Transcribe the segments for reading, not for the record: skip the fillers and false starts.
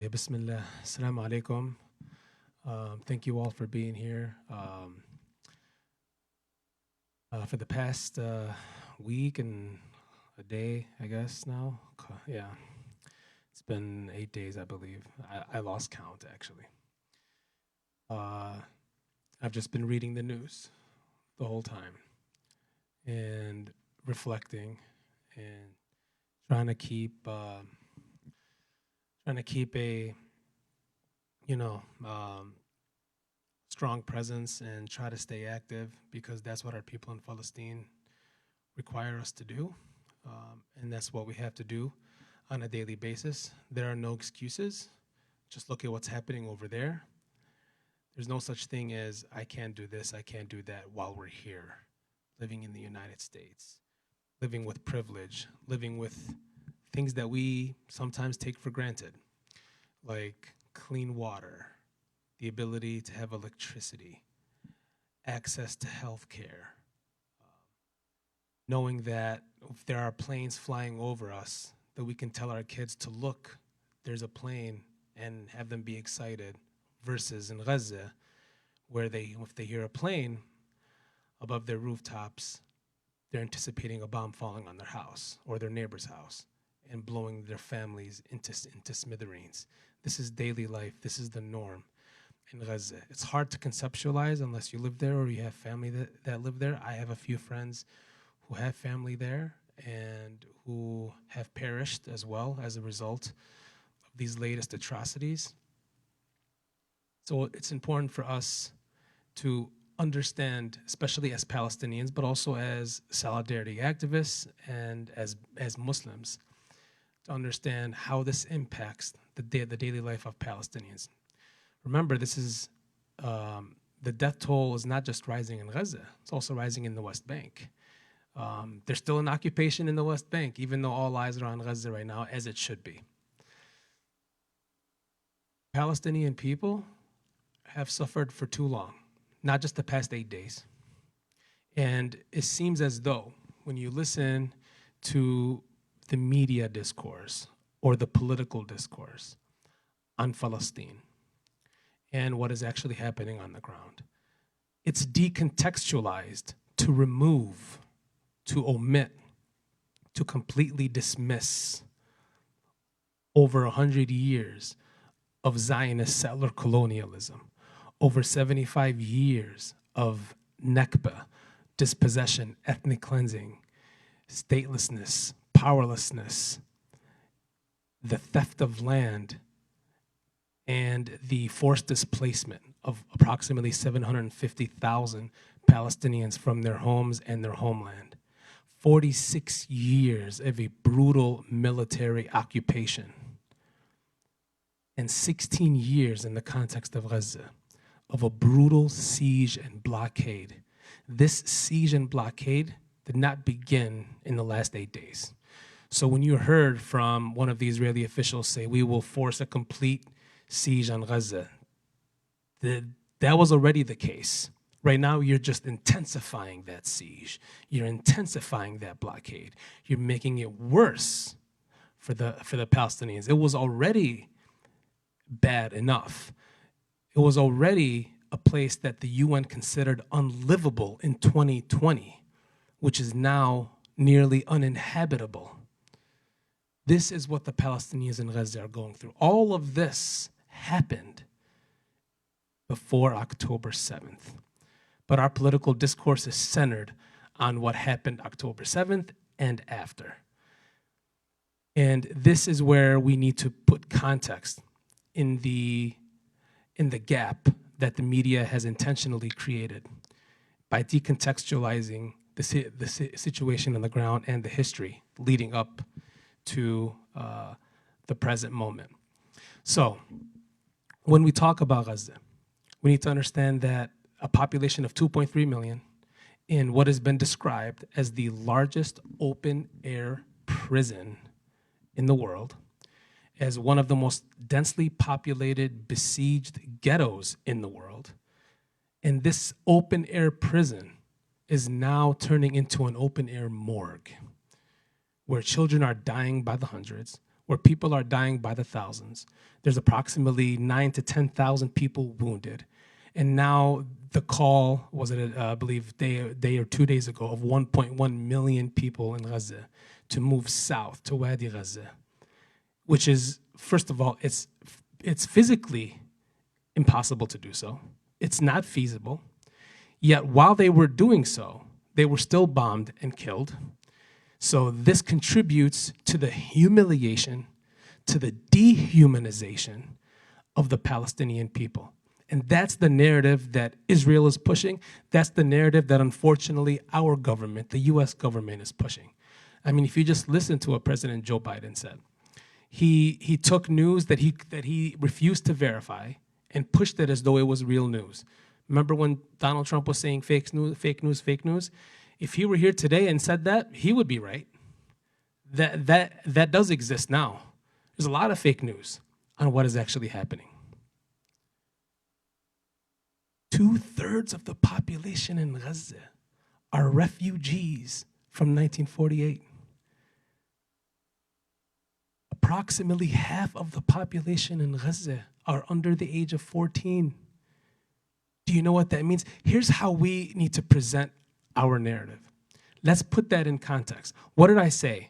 Bismillah. Assalamu alaikum. Thank you all for being here. For the past week and a day, I guess now. Yeah, it's been 8 days, I believe. I lost count, actually. Uh, I've just been reading the news the whole time and reflecting and trying to keep a you know um, strong presence and try to stay active because that's what our people in Palestine require us to do. And that's what we have to do on a daily basis. There are no excuses. Just look at what's happening over there. There's no such thing as I can't do this, I can't do that while we're here, living in the United States, living with privilege, living with things that we sometimes take for granted, like clean water, the ability to have electricity, access to health care, knowing that if there are planes flying over us, that we can tell our kids to look, there's a plane, and have them be excited, versus in Gaza, where if they hear a plane above their rooftops, they're anticipating a bomb falling on their house or their neighbor's house and blowing their families into smithereens. This is daily life. This is the norm in Gaza. It's hard to conceptualize unless you live there or you have family that live there. I have a few friends who have family there and who have perished as well as a result of these latest atrocities. So it's important for us to understand, especially as Palestinians, but also as solidarity activists and as Muslims, to understand how this impacts the daily life of Palestinians. Remember, this is the death toll is not just rising in Gaza; it's also rising in the West Bank. There's still an occupation in the West Bank, even though all eyes are on Gaza right now, as it should be. Palestinian people have suffered for too long, not just the past 8 days. And it seems as though when you listen to the media discourse or the political discourse on Palestine and what is actually happening on the ground, it's decontextualized to remove, to omit, to completely dismiss over 100 years of Zionist settler colonialism, over 75 years of Nakba, dispossession, ethnic cleansing, statelessness, powerlessness, the theft of land, and the forced displacement of approximately 750,000 Palestinians from their homes and their homeland. 46 years of a brutal military occupation, and 16 years in the context of Gaza of a brutal siege and blockade. This siege and blockade did not begin in the last 8 days. So when you heard from one of the Israeli officials say, we will force a complete siege on Gaza, that was already the case. Right now, you're just intensifying that siege. You're intensifying that blockade. You're making it worse for the Palestinians. It was already bad enough. It was already a place that the UN considered unlivable in 2020, which is now nearly uninhabitable. This is what the Palestinians in Gaza are going through. All of this happened before October 7th. But our political discourse is centered on what happened October 7th and after. And this is where we need to put context in the gap that the media has intentionally created by decontextualizing the situation on the ground and the history leading up to the present moment. So when we talk about Gaza, we need to understand that a population of 2.3 million in what has been described as the largest open-air prison in the world, as one of the most densely populated, besieged ghettos in the world. And this open-air prison is now turning into an open-air morgue, where children are dying by the hundreds, where people are dying by the thousands. There's approximately 9,000 to 10,000 people wounded. And now the call, was it, I believe, day or 2 days ago, of 1.1 million people in Gaza to move south to Wadi Gaza, which is, first of all, it's physically impossible to do so. It's not feasible. Yet while they were doing so, they were still bombed and killed. So this contributes to the humiliation, to the dehumanization of the Palestinian people. And that's the narrative that Israel is pushing. That's the narrative that, unfortunately, our government, the US government, is pushing. I mean, if you just listen to what President Joe Biden said, he took news that he refused to verify and pushed it as though it was real news. Remember when Donald Trump was saying fake news, fake news, fake news? If he were here today and said that, he would be right. That does exist now. There's a lot of fake news on what is actually happening. 2/3 of the population in Gaza are refugees from 1948. Approximately half of the population in Gaza are under the age of 14. Do you know what that means? Here's how we need to present our narrative. Let's put that in context. What did I say?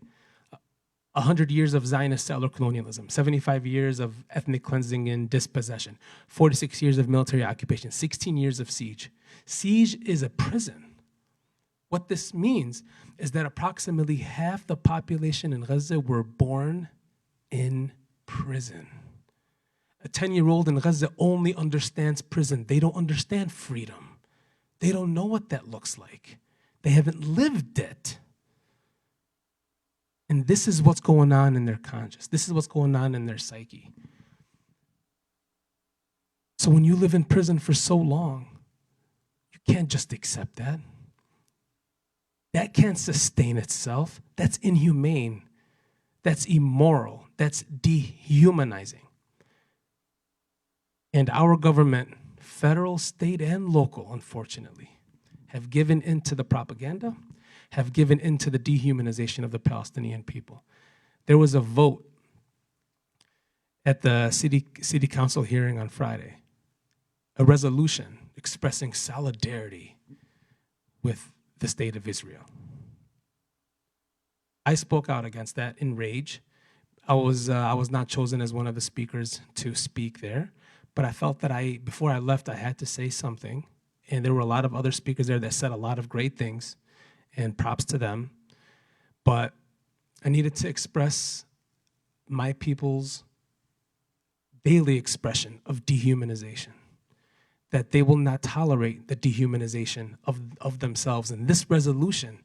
100 years of Zionist settler colonialism, 75 years of ethnic cleansing and dispossession, 46 years of military occupation, 16 years of siege. Siege is a prison. What this means is that approximately half the population in Gaza were born in prison. A 10-year-old in Gaza only understands prison. They don't understand freedom. They don't know what that looks like. They haven't lived it. And this is what's going on in their conscience. This is what's going on in their psyche. So when you live in prison for so long, you can't just accept that. That can't sustain itself. That's inhumane. That's immoral. That's dehumanizing. And our government, federal, state, and local, unfortunately, have given into the propaganda, have given into the dehumanization of the Palestinian people. There was a vote at the city council hearing on Friday, a resolution expressing solidarity with the state of Israel. I spoke out against that in rage. I was not chosen as one of the speakers to speak there, but I felt that before I left, I had to say something. And there were a lot of other speakers there that said a lot of great things, and props to them. But I needed to express my people's daily expression of dehumanization, that they will not tolerate the dehumanization of themselves. And this resolution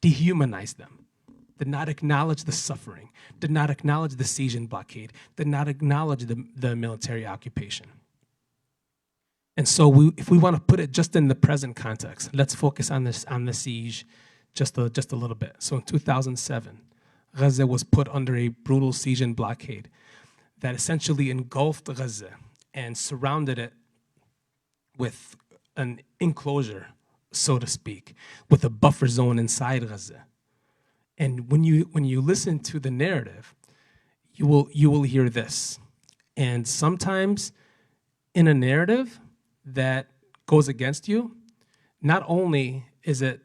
dehumanized them, did not acknowledge the suffering, did not acknowledge the siege and blockade, did not acknowledge the military occupation. And so if we want to put it just in the present context, let's focus on the siege just a little bit. So in 2007, Gaza was put under a brutal siege and blockade that essentially engulfed Gaza and surrounded it with an enclosure, so to speak, with a buffer zone inside Gaza. And when you listen to the narrative, you will hear this. And sometimes in a narrative that goes against you, not only is it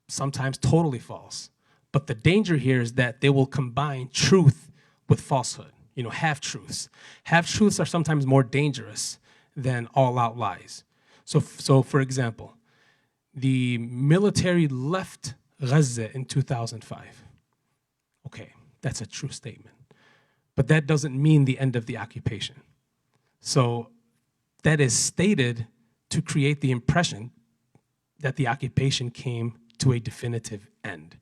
sometimes totally false, but the danger here is that they will combine truth with falsehood, half-truths. Half-truths are sometimes more dangerous than all-out lies. So for example, the military left Gaza in 2005. Okay, that's a true statement. But that doesn't mean the end of the occupation. So that is stated to create the impression that the occupation came to a definitive end,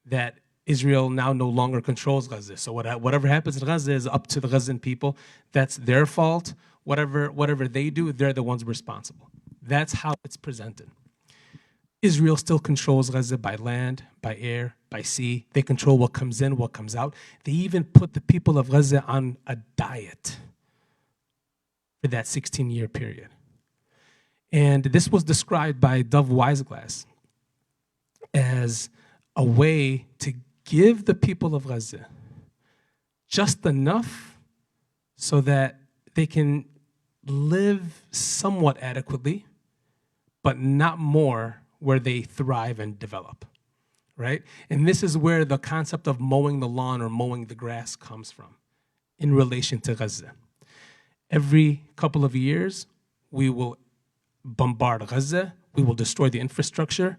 that Israel now no longer controls Gaza. So whatever happens in Gaza is up to the Gazan people. That's their fault. Whatever they do, they're the ones responsible. That's how it's presented. Israel still controls Gaza by land, by air, by sea. They control what comes in, what comes out. They even put the people of Gaza on a diet for that 16-year period. And this was described by Dov Weisglass as a way to give the people of Gaza just enough so that they can live somewhat adequately, but not more where they thrive and develop, right? And this is where the concept of mowing the lawn or mowing the grass comes from in relation to Gaza. Every couple of years, we will bombard Gaza, we will destroy the infrastructure,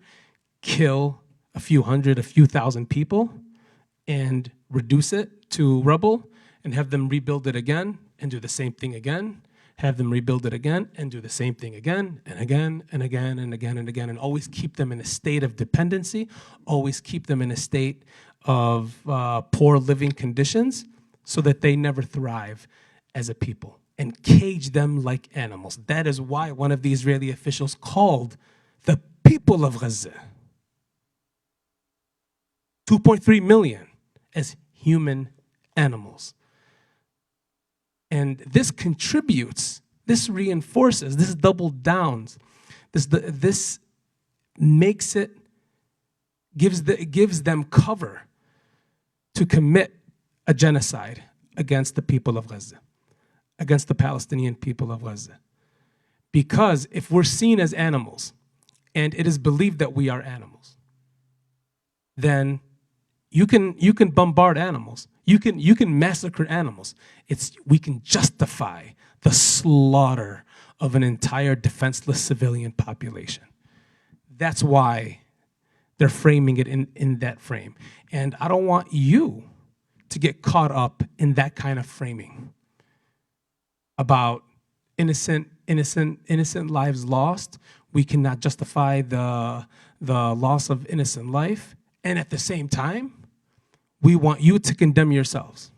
kill a few hundred, a few thousand people, and reduce it to rubble, and have them rebuild it again, and do the same thing again, have them rebuild it again, and do the same thing again, and again, and again, and again, and again, and always keep them in a state of dependency, always keep them in a state of poor living conditions, so that they never thrive as a people, and cage them like animals. That is why one of the Israeli officials called the people of Gaza, 2.3 million, as human animals. And this contributes, this reinforces, this double downs, this makes it, gives them cover to commit a genocide against the people of Gaza, against the Palestinian people of Gaza. Because if we're seen as animals, and it is believed that we are animals, then you can bombard animals. You can massacre animals. We can justify the slaughter of an entire defenseless civilian population. That's why they're framing it in that frame. And I don't want you to get caught up in that kind of framing about innocent lives lost. We cannot justify the loss of innocent life. And at the same time, we want you to condemn yourselves.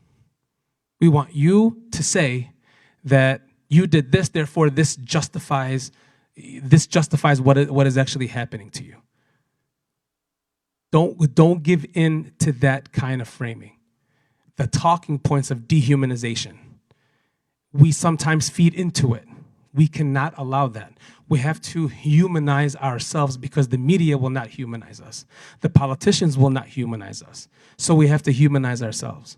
We want you to say that you did this, therefore this justifies what is actually happening to you. Don't give in to that kind of framing. The talking points of dehumanization, we sometimes feed into it. We cannot allow that. We have to humanize ourselves because the media will not humanize us. The politicians will not humanize us. So we have to humanize ourselves.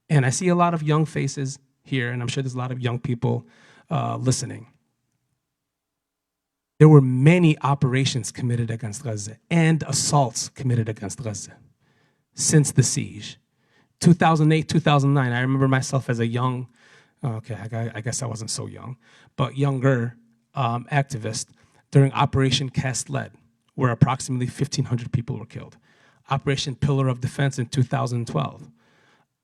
And I see a lot of young faces here, and I'm sure there's a lot of young people listening. There were many operations committed against Gaza and assaults committed against Gaza since the siege. 2008, 2009, I remember myself as a young, I guess I wasn't so young, but younger activist during Operation Cast Lead, where approximately 1,500 people were killed. Operation Pillar of Defense in 2012.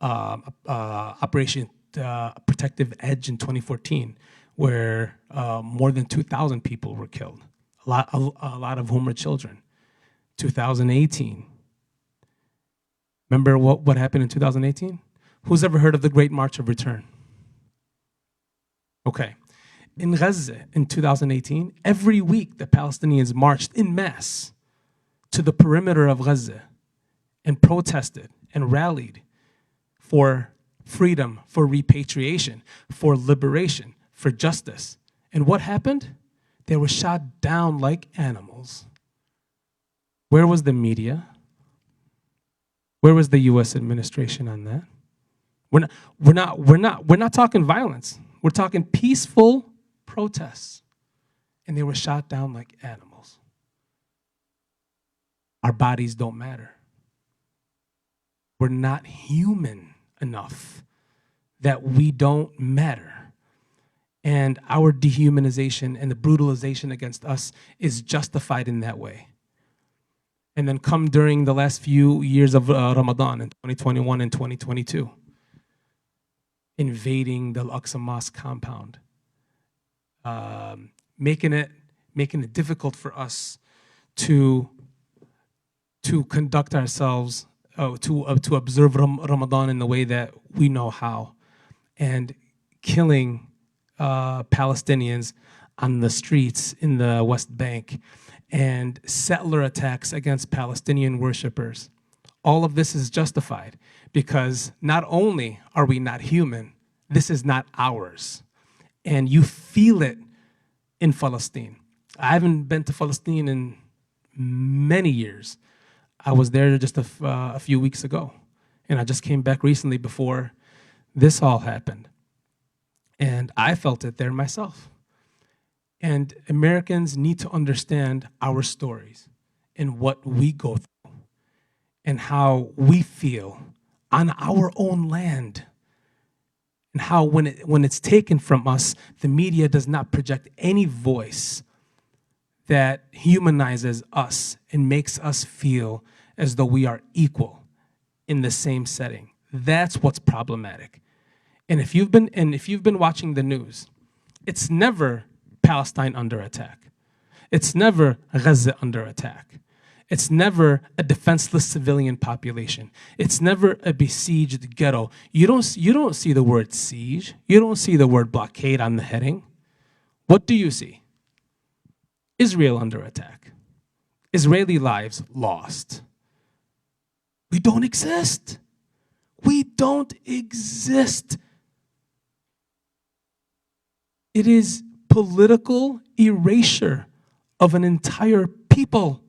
Operation Protective Edge in 2014, where more than 2,000 people were killed, a lot of whom were children. 2018. Remember what happened in 2018? Who's ever heard of the Great March of Return? Okay. In Gaza in 2018, every week the Palestinians marched en masse to the perimeter of Gaza and protested and rallied for freedom, for repatriation, for liberation, for justice. And what happened? They were shot down like animals. Where was the media? Where was the U.S. administration on that? We're not talking violence. We're talking peaceful protests. And they were shot down like animals. Our bodies don't matter. We're not human enough that we don't matter. And our dehumanization and the brutalization against us is justified in that way. And then come during the last few years of Ramadan in 2021 and 2022, invading the Al-Aqsa Mosque compound, making it difficult for us to conduct ourselves, to observe Ramadan in the way that we know how, and killing Palestinians on the streets in the West Bank, and settler attacks against Palestinian worshipers. All of this is justified because not only are we not human, this is not ours. And you feel it in Palestine. I haven't been to Palestine in many years. I was there just a few weeks ago. And I just came back recently before this all happened. And I felt it there myself. And Americans need to understand our stories and what we go through and how we feel on our own land. And how when it's taken from us, the media does not project any voice that humanizes us and makes us feel as though we are equal in the same setting. That's what's problematic. And if you've been watching the news, it's never Palestine under attack. It's never Gaza under attack. It's never a defenseless civilian population. It's never a besieged ghetto. You don't see the word siege. You don't see the word blockade on the heading. What do you see? Israel under attack. Israeli lives lost. We don't exist. We don't exist. It is political erasure of an entire people.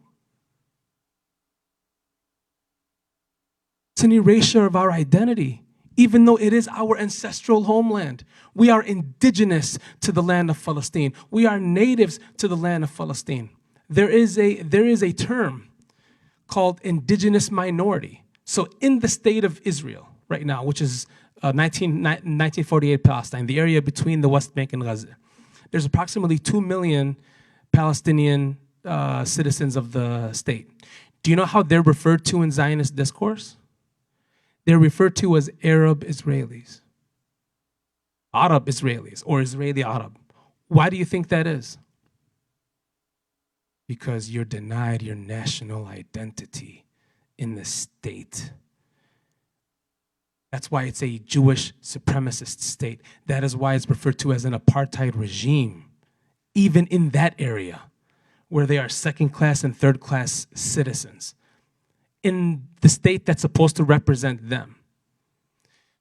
It's an erasure of our identity, even though it is our ancestral homeland. We are indigenous to the land of Palestine. We are natives to the land of Palestine. There is a term called indigenous minority. So in the state of Israel right now, which is 1948 Palestine, the area between the West Bank and Gaza, there's approximately 2 million Palestinian citizens of the state. Do you know how they're referred to in Zionist discourse? They're referred to as Arab Israelis. Arab Israelis or Israeli Arab. Why do you think that is? Because you're denied your national identity in the state. That's why it's a Jewish supremacist state. That is why it's referred to as an apartheid regime, even in that area where they are second-class and third-class citizens in the state that's supposed to represent them.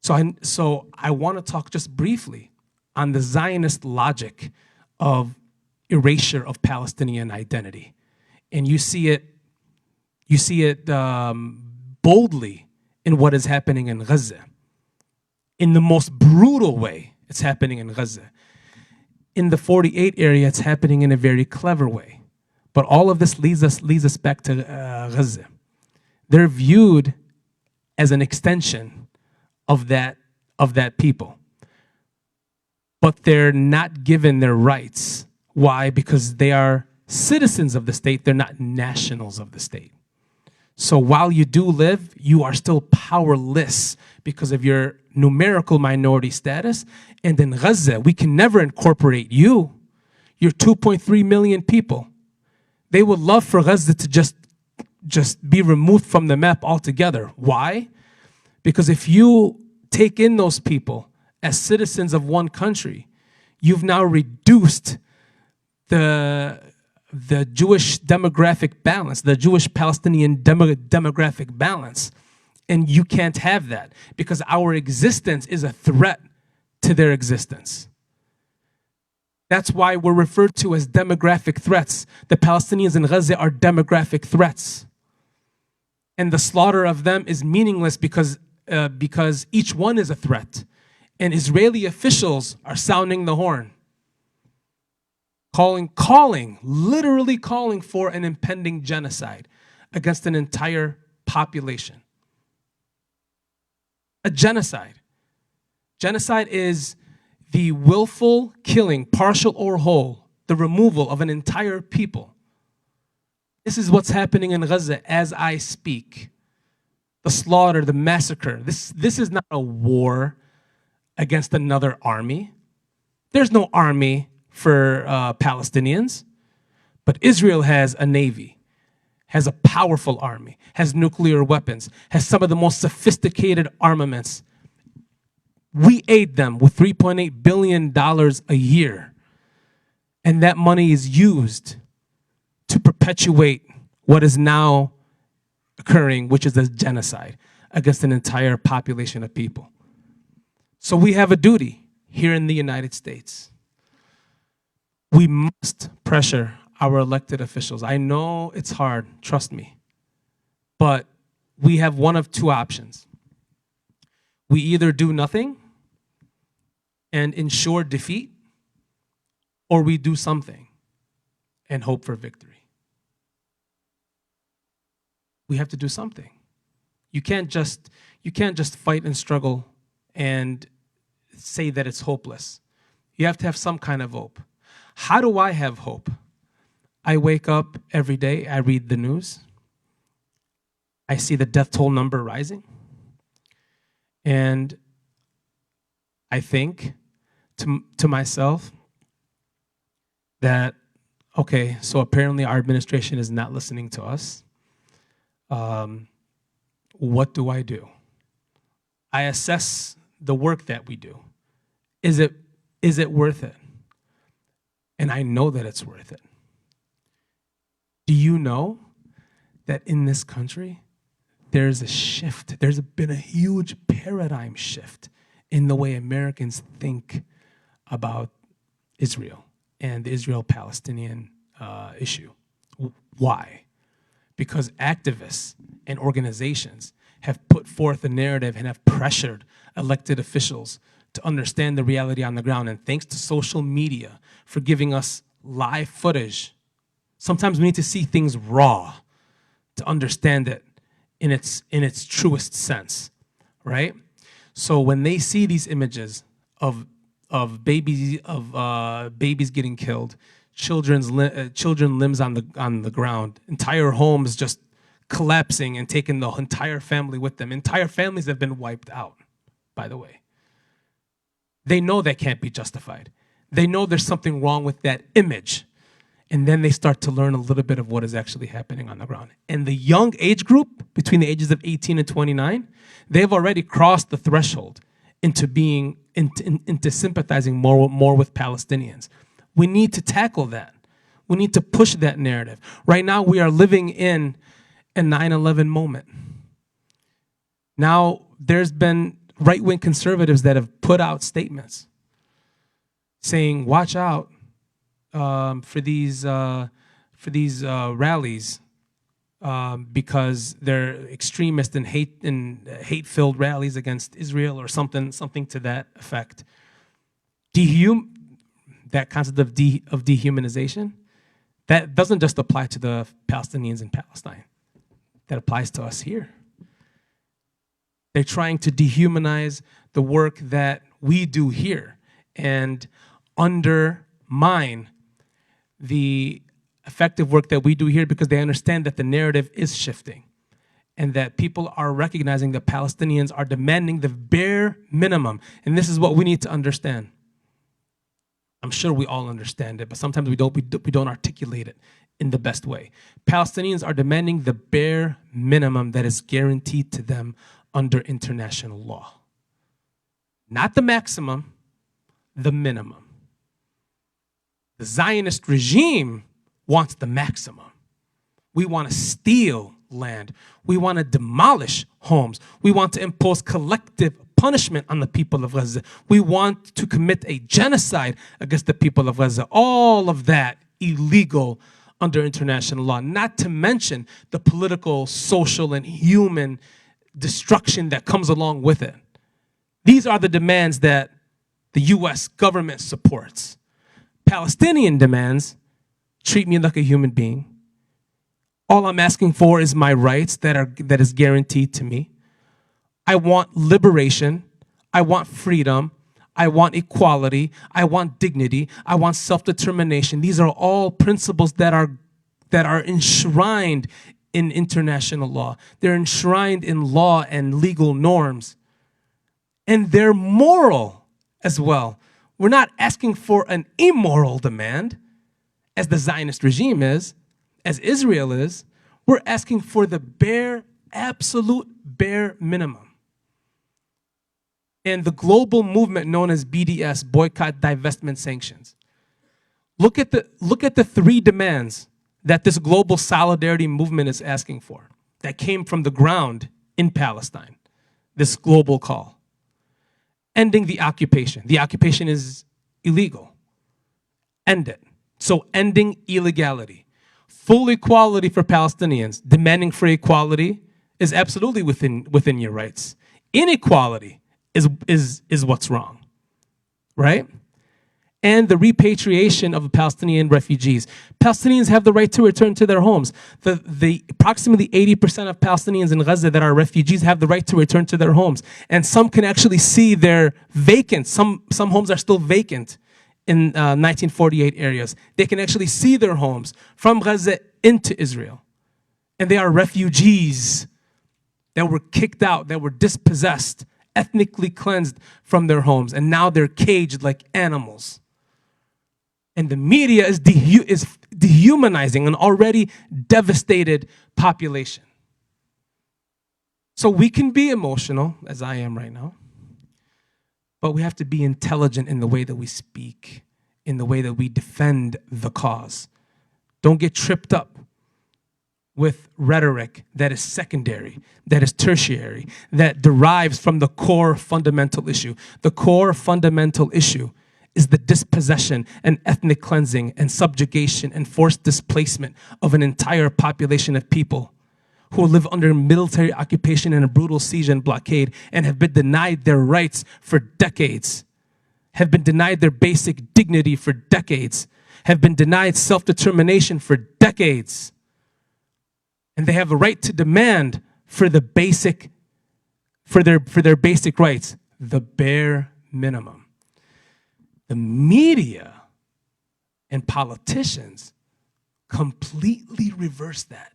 So I want to talk just briefly on the Zionist logic of erasure of Palestinian identity. And you see it boldly in what is happening in Gaza. In the most brutal way, it's happening in Gaza. In the 48 area, it's happening in a very clever way. But all of this leads us back to Gaza. They're viewed as an extension of that people. But they're not given their rights. Why? Because they are citizens of the state, they're not nationals of the state. So while you do live, you are still powerless because of your numerical minority status. And in Gaza, we can never incorporate you. You're 2.3 million people. They would love for Gaza to just be removed from the map altogether. Why? Because if you take in those people as citizens of one country, you've now reduced the Jewish demographic balance, the Jewish Palestinian demographic balance. And you can't have that because our existence is a threat to their existence. That's why we're referred to as demographic threats. The Palestinians in Gaza are demographic threats. And the slaughter of them is meaningless because each one is a threat. And Israeli officials are sounding the horn. Literally calling for an impending genocide against an entire population. A genocide. Genocide is the willful killing, partial or whole, the removal of an entire people. This is what's happening in Gaza as I speak. The slaughter, the massacre. This is not a war against another army. There's no army for Palestinians. But Israel has a navy, has a powerful army, has nuclear weapons, has some of the most sophisticated armaments. We aid them with $3.8 billion a year. And that money is used to perpetuate what is now occurring, which is a genocide against an entire population of people. So we have a duty here in the United States. We must pressure our elected officials. I know it's hard, trust me. But we have one of two options. We either do nothing and ensure defeat, or we do something and hope for victory. We have to do something. You can't just fight and struggle and say that it's hopeless. You have to have some kind of hope. How do I have hope? I wake up every day, I read the news, I see the death toll number rising, and I think to myself that, okay, so apparently our administration is not listening to us. What do? I assess the work that we do. Is it worth it? And I know that it's worth it. Do you know that in this country, there's a shift? There's been a huge paradigm shift in the way Americans think about Israel and the Israel-Palestinian issue. Why? Because activists and organizations have put forth a narrative and have pressured elected officials to understand the reality on the ground. And thanks to social media for giving us live footage, sometimes we need to see things raw to understand it in its truest sense, right? So when they see these images of babies getting killed, children limbs on the ground, entire homes just collapsing and taking the entire family with them. Entire families have been wiped out, by the way. They know that can't be justified. They know there's something wrong with that image. And then they start to learn a little bit of what is actually happening on the ground. And the young age group, between the ages of 18 and 29, they've already crossed the threshold into sympathizing more with Palestinians. We need to tackle that. We need to push that narrative. Right now, we are living in a 9/11 moment. Now, there's been right-wing conservatives that have put out statements saying, watch out for these rallies because they're extremist and hate-filled rallies against Israel or something to that effect. That concept of dehumanization, that doesn't just apply to the Palestinians in Palestine. That applies to us here. They're trying to dehumanize the work that we do here and undermine the effective work that we do here because they understand that the narrative is shifting and that people are recognizing that Palestinians are demanding the bare minimum. And this is what we need to understand. I'm sure we all understand it, but sometimes we don't articulate it in the best way. Palestinians are demanding the bare minimum that is guaranteed to them under international law. Not the maximum, the minimum. The Zionist regime wants the maximum. We want to steal land. We want to demolish homes. We want to impose collective punishment on the people of Gaza. We want to commit a genocide against the people of Gaza. All of that illegal under international law, not to mention the political, social, and human destruction that comes along with it. These are the demands that the U.S. government supports. Palestinian demands, treat me like a human being. All I'm asking for is my rights that is guaranteed to me. I want liberation. I want freedom. I want equality. I want dignity. I want self-determination. These are all principles that are enshrined in international law. They're enshrined in law and legal norms. And they're moral as well. We're not asking for an immoral demand, as the Zionist regime is, as Israel is. We're asking for the absolute bare minimum. And the global movement known as BDS, boycott, divestment, sanctions. Look at the three demands that this global solidarity movement is asking for that came from the ground in Palestine, this global call. Ending the occupation. The occupation is illegal. End it. So ending illegality. Full equality for Palestinians. Demanding for equality is absolutely within your rights. Inequality is what's wrong. right? And the repatriation of the Palestinian refugees. Palestinians have the right to return to their homes. The approximately 80% of Palestinians in Gaza that are refugees have the right to return to their homes. And some can actually see they're vacant. Some homes are still vacant in 1948 areas. They can actually see their homes from Gaza into Israel. And they are refugees that were kicked out, that were dispossessed, ethnically cleansed from their homes. And now they're caged like animals. And the media is dehumanizing an already devastated population. So we can be emotional, as I am right now, but we have to be intelligent in the way that we speak, in the way that we defend the cause. Don't get tripped up with rhetoric that is secondary, that is tertiary, that derives from the core fundamental issue. The core fundamental issue is the dispossession and ethnic cleansing and subjugation and forced displacement of an entire population of people who live under military occupation and a brutal siege and blockade and have been denied their rights for decades, have been denied their basic dignity for decades, have been denied self-determination for decades. And they have a right to demand for their basic rights, the bare minimum. The media and politicians completely reverse that.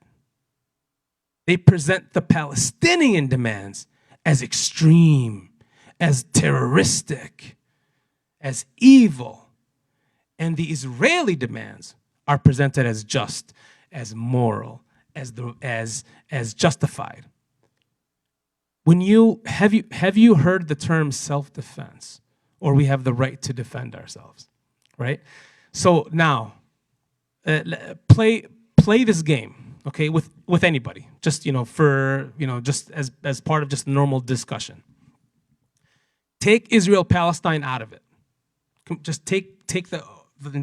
They present the Palestinian demands as extreme, as terroristic, as evil. And the Israeli demands are presented as just, as moral, as justified. Have you heard the term self-defense? Or we have the right to defend ourselves, right? So now, play this game, okay, with anybody, just just as part of just normal discussion. Take Israel-Palestine out of it. Just take the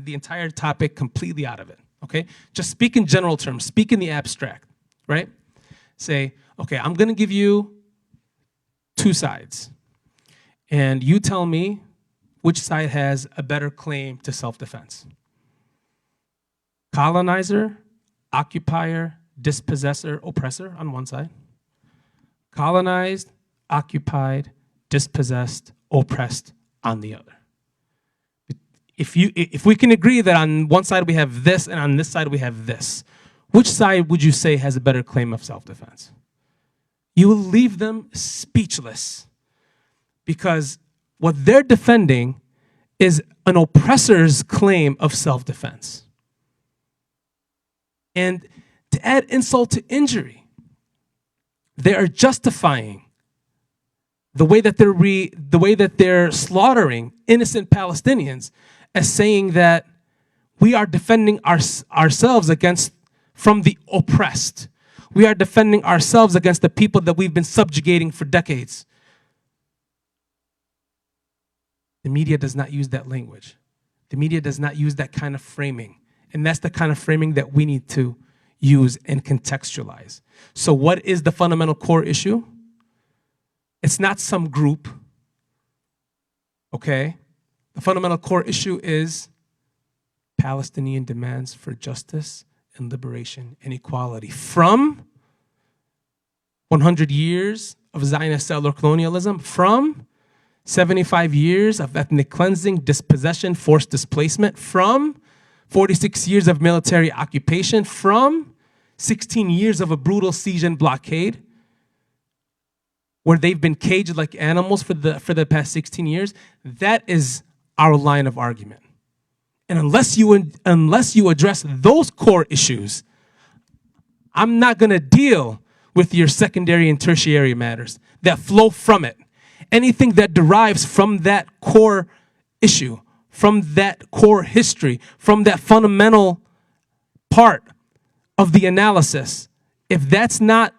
entire topic completely out of it, okay? Just speak in general terms, speak in the abstract, right? Say, okay, I'm gonna give you two sides, and you tell me which side has a better claim to self-defense. Colonizer, occupier, dispossessor, oppressor on one side. Colonized, occupied, dispossessed, oppressed on the other. If we can agree that on one side we have this and on this side we have this, which side would you say has a better claim of self-defense? You will leave them speechless, because what they're defending is an oppressor's claim of self-defense. And to add insult to injury, they are justifying the way that they're slaughtering innocent Palestinians as saying that we are defending ourselves from the oppressed. We are defending ourselves against the people that we've been subjugating for decades. The media does not use that language. The media does not use that kind of framing. And that's the kind of framing that we need to use and contextualize. So what is the fundamental core issue? It's not some group, okay? The fundamental core issue is Palestinian demands for justice and liberation and equality from 100 years of Zionist settler colonialism, from 75 years of ethnic cleansing, dispossession, forced displacement, from 46 years of military occupation, from 16 years of a brutal siege and blockade, where they've been caged like animals for the past 16 years. That is our line of argument. And unless you address those core issues, I'm not going to deal with your secondary and tertiary matters that flow from it. Anything that derives from that core issue, from that core history, from that fundamental part of the analysis, if that's not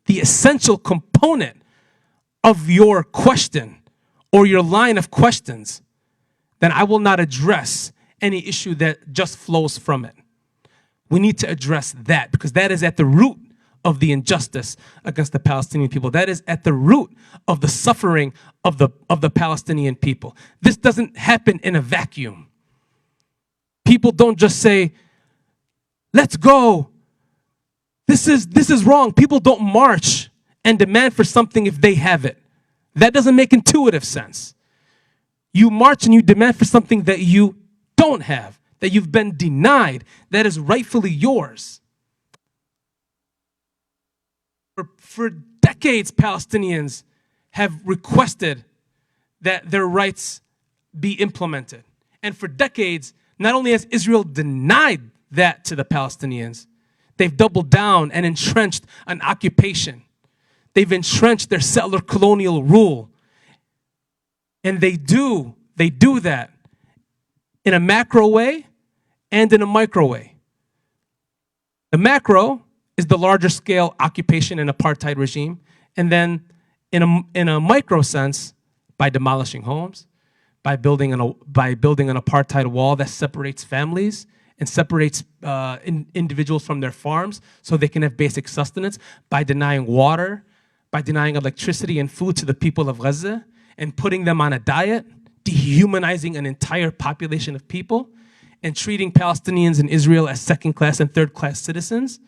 the essential component of your question or your line of questions, then I will not address any issue that just flows from it. We need to address that, because that is at the root of the injustice against the Palestinian people. That is at the root of the suffering of the Palestinian people. This doesn't happen in a vacuum. People don't just say, let's go. This is wrong. People don't march and demand for something if they have it. That doesn't make intuitive sense. You march and you demand for something that you don't have, that you've been denied, that is rightfully yours. For decades, Palestinians have requested that their rights be implemented. And for decades, not only has Israel denied that to the Palestinians, they've doubled down and entrenched an occupation. They've entrenched their settler colonial rule. And they do that in a macro way and in a micro way. The macro is the larger scale occupation and apartheid regime. And then in a micro sense, by demolishing homes, by building an apartheid wall that separates families and separates individuals from their farms so they can have basic sustenance, by denying water, by denying electricity and food to the people of Gaza, and putting them on a diet, dehumanizing an entire population of people, and treating Palestinians in Israel as second-class and third-class citizens.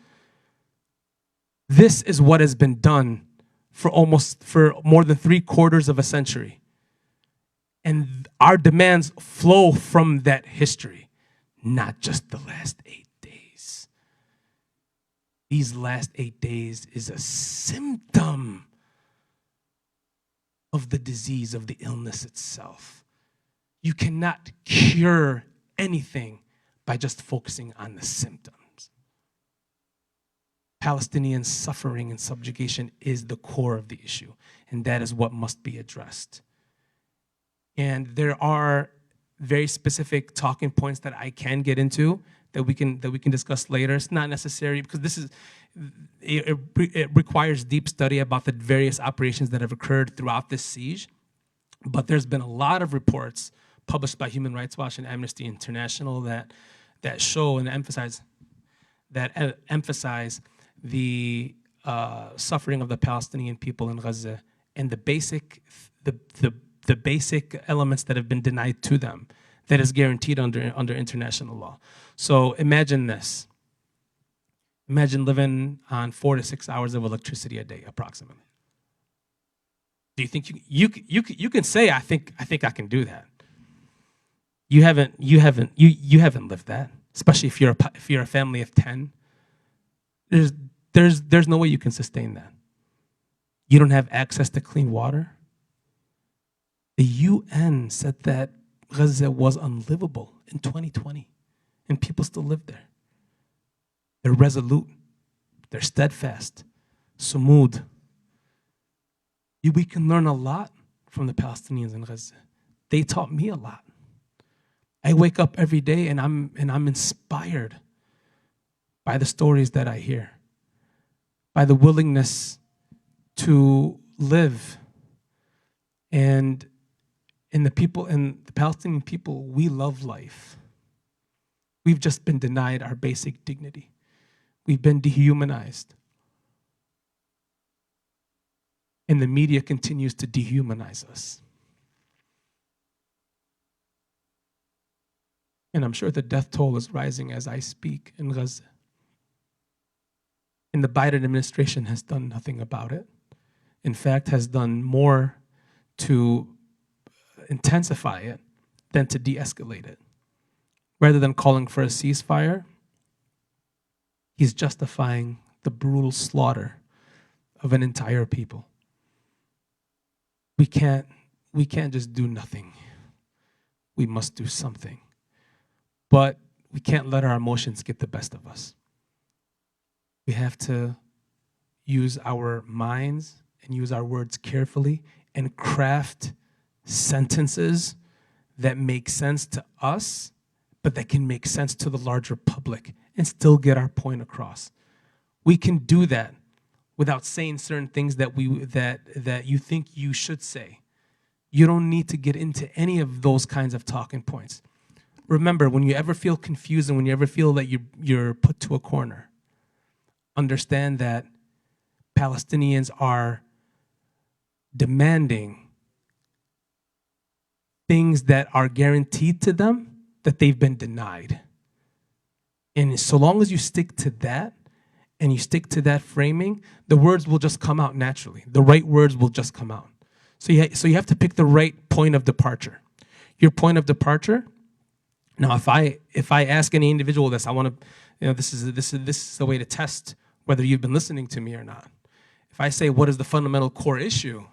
This is what has been done for more than 3/4 of a century. And our demands flow from that history, not just the last 8 days. These last 8 days is a symptom of the disease, of the illness itself. You cannot cure anything by just focusing on the symptoms. Palestinian suffering and subjugation is the core of the issue, and that is what must be addressed. And there are very specific talking points that I can get into that we can discuss later. It's not necessary because it requires deep study about the various operations that have occurred throughout this siege. But there's been a lot of reports published by Human Rights Watch and Amnesty International that show and emphasize the suffering of the Palestinian people in Gaza and the basic elements that have been denied to them that is guaranteed under international law. So imagine this. Imagine living on 4 to 6 hours of electricity a day, approximately. Do you think you can say I think I can do that? You haven't lived that, especially if you're a family of 10. There's no way you can sustain that. You don't have access to clean water. The UN said that Gaza was unlivable in 2020, and people still live there. They're resolute. They're steadfast. Sumud. We can learn a lot from the Palestinians in Gaza. They taught me a lot. I wake up every day and I'm inspired by the stories that I hear, by the willingness to live. And in the Palestinian people, we love life. We've just been denied our basic dignity. We've been dehumanized. And the media continues to dehumanize us. And I'm sure the death toll is rising as I speak in Gaza. And the Biden administration has done nothing about it. In fact, has done more to intensify it than to de-escalate it. Rather than calling for a ceasefire, he's justifying the brutal slaughter of an entire people. We can't just do nothing. We must do something. But we can't let our emotions get the best of us. We have to use our minds and use our words carefully and craft sentences that make sense to us, but that can make sense to the larger public and still get our point across. We can do that without saying certain things that you think you should say. You don't need to get into any of those kinds of talking points. Remember, when you ever feel confused and when you ever feel that you're put to a corner, understand that Palestinians are demanding things that are guaranteed to them that they've been denied. And so long as you stick to that and you stick to that framing, the words will just come out naturally. The right words will just come out. So you have to pick the right point of departure. Your point of departure. Now, if I ask any individual this, I want to, this is the way to test whether you've been listening to me or not. If I say, what is the fundamental core issue?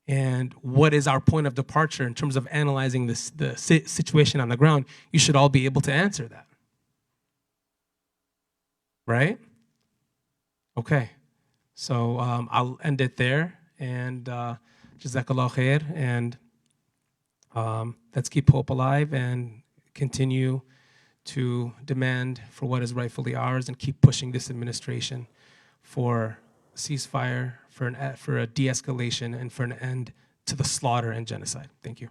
And what is our point of departure in terms of analyzing the situation on the ground, you should all be able to answer that. Right? Okay. So I'll end it there. And Jazakallah khair. And let's keep hope alive and continue to demand for what is rightfully ours and keep pushing this administration for ceasefire, for a de-escalation, and for an end to the slaughter and genocide. Thank you.